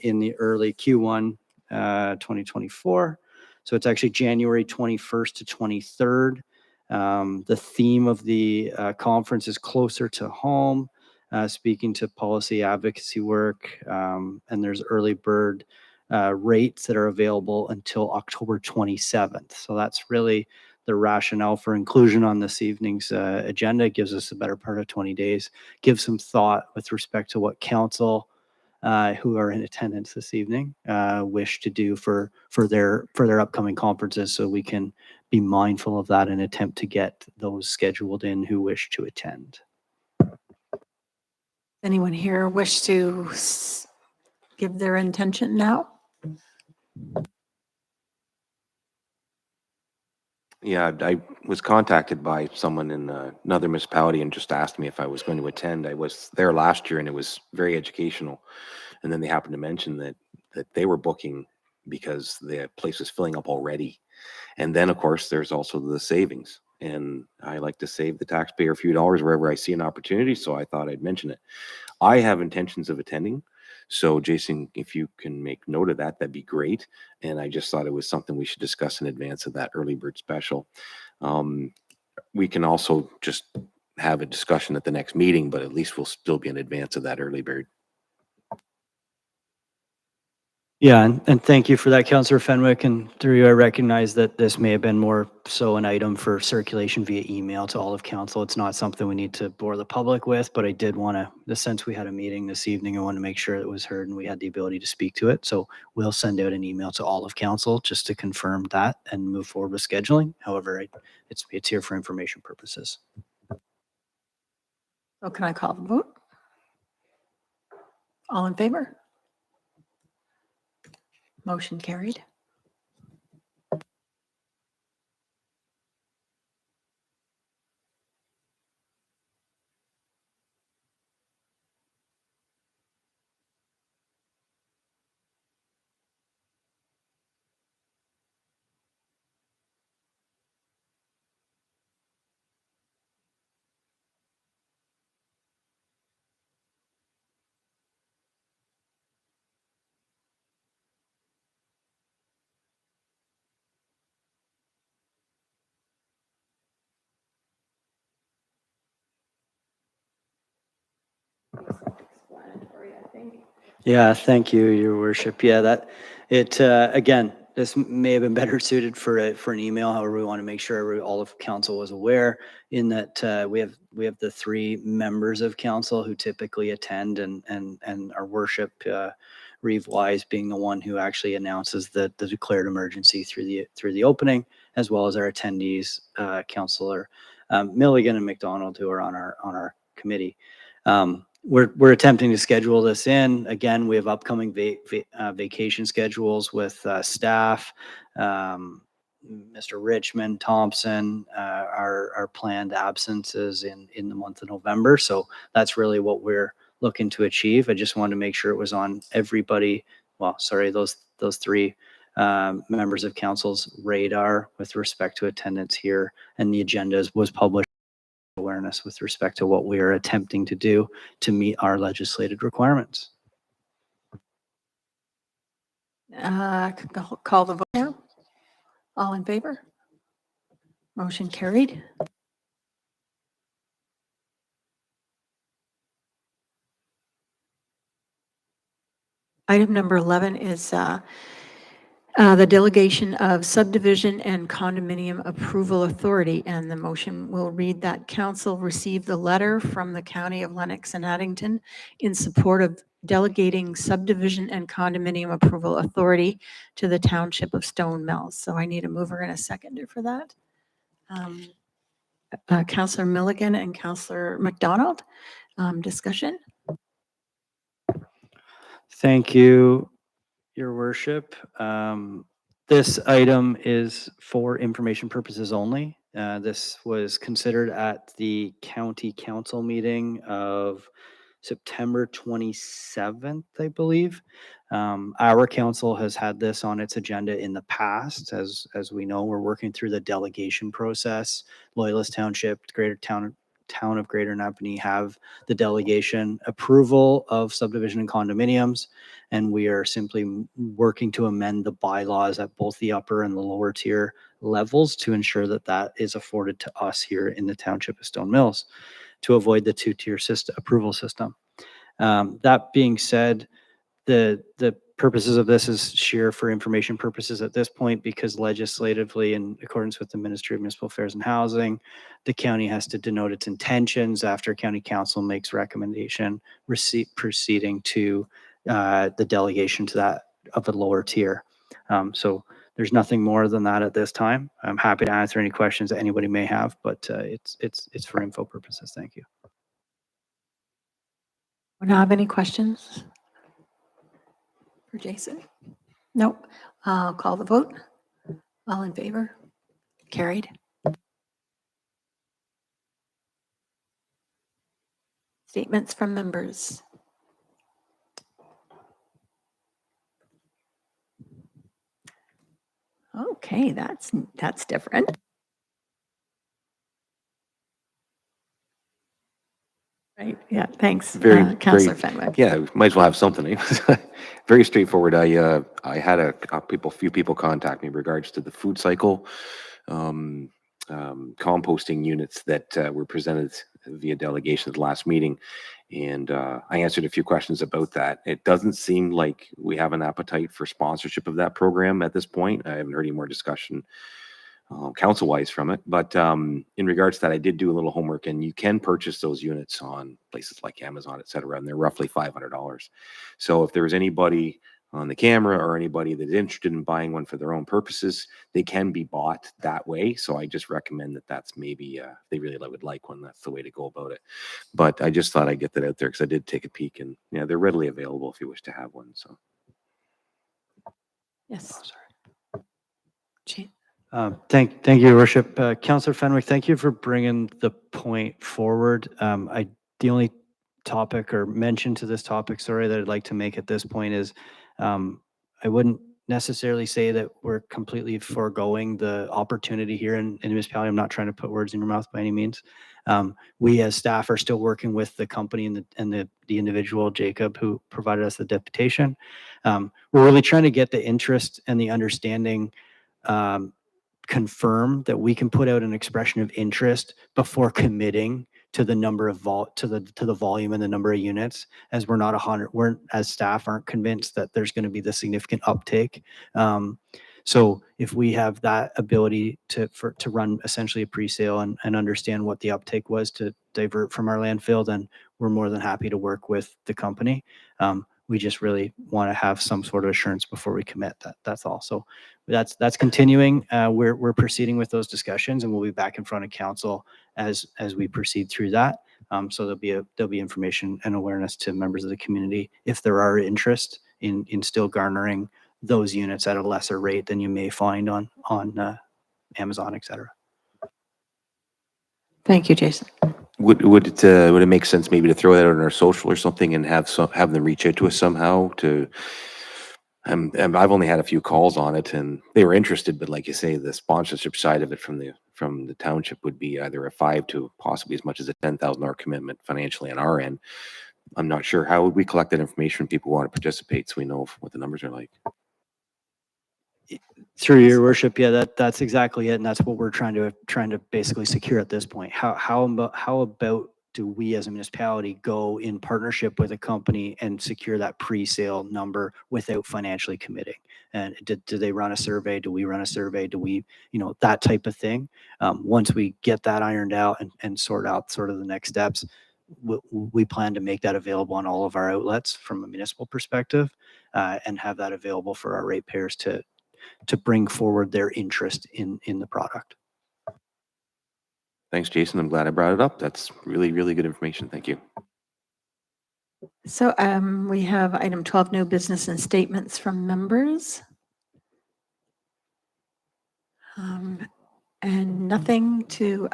in the early Q1 2024. So it's actually January 21st to 23rd. The theme of the conference is closer to home, speaking to policy advocacy work, and there's early bird rates that are available until October 27th. So that's really the rationale for inclusion on this evening's agenda. It gives us a better part of 20 days, give some thought with respect to what council who are in attendance this evening wish to do for their upcoming conferences, so we can be mindful of that and attempt to get those scheduled in who wish to attend. Anyone here wish to give their intention now? Yeah, I was contacted by someone in another municipality and just asked me if I was going to attend. I was there last year and it was very educational. And then they happened to mention that that they were booking because the place was filling up already. And then, of course, there's also the savings. And I like to save the taxpayer a few dollars wherever I see an opportunity. So I thought I'd mention it. I have intentions of attending. So Jason, if you can make note of that, that'd be great. And I just thought it was something we should discuss in advance of that early bird special. We can also just have a discussion at the next meeting, but at least we'll still be in advance of that early bird. Yeah, and thank you for that, Councillor Fenwick. And through you, I recognize that this may have been more so an item for circulation via email to all of council. It's not something we need to bore the public with, but I did want to, the sense we had a meeting this evening, I want to make sure it was heard and we had the ability to speak to it. So we'll send out an email to all of council just to confirm that and move forward with scheduling. However, it's here for information purposes. So can I call the vote? All in favor? Motion carried. Self-explanatory, I think. Yeah, thank you, Your Worship. Yeah, that it again, this may have been better suited for an email. However, we want to make sure all of council was aware in that we have the three members of council who typically attend, and our worship, Reeve Wise being the one who actually announces the declared emergency through the opening, as well as our attendees, Councillor Milligan and McDonald, who are on our committee. We're attempting to schedule this in. Again, we have upcoming vacation schedules with staff. Mr. Richmond, Thompson, our planned absences in the month of November. So that's really what we're looking to achieve. I just wanted to make sure it was on everybody. Well, sorry, those three members of council's radar with respect to attendance here, and the agenda was published. Awareness with respect to what we are attempting to do to meet our legislated requirements. Call the vote now. All in favor? Motion carried. Item number 11 is the delegation of subdivision and condominium approval authority. And the motion will read that council received the letter from the County of Lennox and Addington in support of delegating subdivision and condominium approval authority to the Township of Stone Mills. So I need a mover and a seconder for that. Councillor Milligan and Councillor McDonald. Discussion? Thank you, Your Worship. This item is for information purposes only. This was considered at the county council meeting of September 27th, I believe. Our council has had this on its agenda in the past. As we know, we're working through the delegation process. Loyalist Township, Greater Town of Greater Napanee have the delegation approval of subdivision and condominiums, and we are simply working to amend the bylaws at both the upper and the lower tier levels to ensure that that is afforded to us here in the Township of Stone Mills to avoid the two-tier approval system. That being said, the purposes of this is sheer for information purposes at this point, because legislatively, in accordance with the Ministry of Municipal Affairs and Housing, the county has to denote its intentions after county council makes recommendation proceeding to the delegation to that of a lower tier. So there's nothing more than that at this time. I'm happy to answer any questions that anybody may have, but it's for info purposes. Thank you. Do you have any questions for Jason? Nope. I'll call the vote. All in favor? Carried. Statements from members. Okay, that's different. Right, yeah, thanks, Very, Councillor very- Fenwick. Yeah, we might as well have something. Eh? Very straightforward. I had a few people contact me in regards to the food cycle um, composting units that were presented via delegation at the last meeting. And I answered a few questions about that. It doesn't seem like we have an appetite for sponsorship of that program at this point. I haven't heard any more discussion council-wise from it. But in regards to that, I did do a little homework, and you can purchase those units on places like Amazon, et cetera, and they're roughly $500. So if there's anybody on the camera or anybody that's interested in buying one for their own purposes, they can be bought that way. So I just recommend that that's maybe, if they really would like one, that's the way to go about it. But I just thought I'd get that out there because I did take a peek, and yeah, they're readily available if you wish to have one. So. Yes. Jane? Thank you, Your Worship. Councillor Fenwick, thank you for bringing the point forward. The only topic or mention to this topic, sorry, that I'd like to make at this point is I wouldn't necessarily say that we're completely foregoing the opportunity here in the municipality. I'm not trying to put words in your mouth by any means. We as staff are still working with the company and the individual, Jacob, who provided us the deputation. We're really trying to get the interest and the understanding confirm that we can put out an expression of interest before committing to the number of to the volume and the number of units, as we're not 100, we're as staff aren't convinced that there's going to be the significant uptake. So if we have that ability to run essentially a pre-sale and understand what the uptake was to divert from our landfill, then we're more than happy to work with the company. We just really want to have some sort of assurance before we commit. That's all. So that's continuing. We're proceeding with those discussions, and we'll be back in front of council as we proceed through that. So there'll be information and awareness to members of the community if there are interest in still garnering those units at a lesser rate than you may find on Amazon, et cetera. Thank you, Jason. Would it make sense maybe to throw that out on our social or something and have them reach out to us somehow to, and I've only had a few calls on it and they were interested, but like you say, the sponsorship side of it from the township would be either a $5,000 to possibly as much as a $10,000 commitment financially on our end. I'm not sure how would we collect that information when people want to participate so we know what the numbers are like. Through your worship, yeah, that's exactly it, and that's what we're trying to basically secure at this point. How about do we as a municipality go in partnership with a company and secure that pre-sale number without financially committing? And do they run a survey? Do we run a survey? Do we, that type of thing? Once we get that ironed out and sort out sort of the next steps, we plan to make that available on all of our outlets from a municipal perspective, and have that available for our ratepayers to bring forward their interest in the product. Thanks, Jason. I'm glad I brought it up. That's really, really good information. Thank you. So we have item 12, new business and statements from members. And nothing to,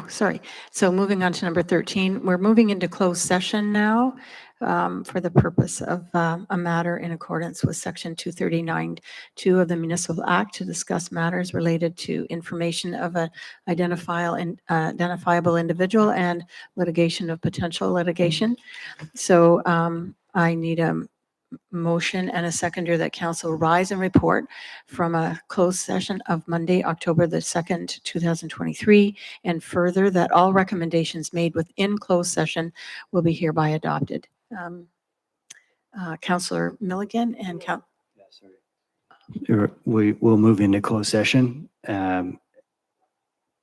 sorry. So moving on to number 13, we're moving into closed session now for the purpose of a matter in accordance with section 239(2) of the Municipal Act to discuss matters related to information of an identifiable individual and litigation of potential litigation. So I need a motion and a seconder that council rise and report from a closed session of Monday, October the 2nd, 2023, and further that all recommendations made within closed session will be hereby adopted. Councillor Milligan and We will move into closed session.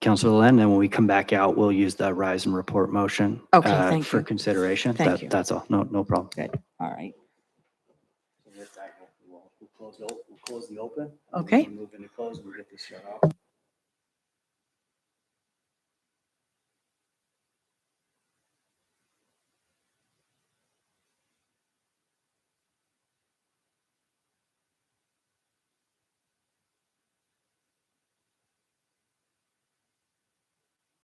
Councillor Len, and when we come back out, we'll use the rise and report motion Okay, thank for you. consideration. Thank you. That's all. No problem. Good. All right. We'll close the open. Okay. Move into close. We'll get this shut off.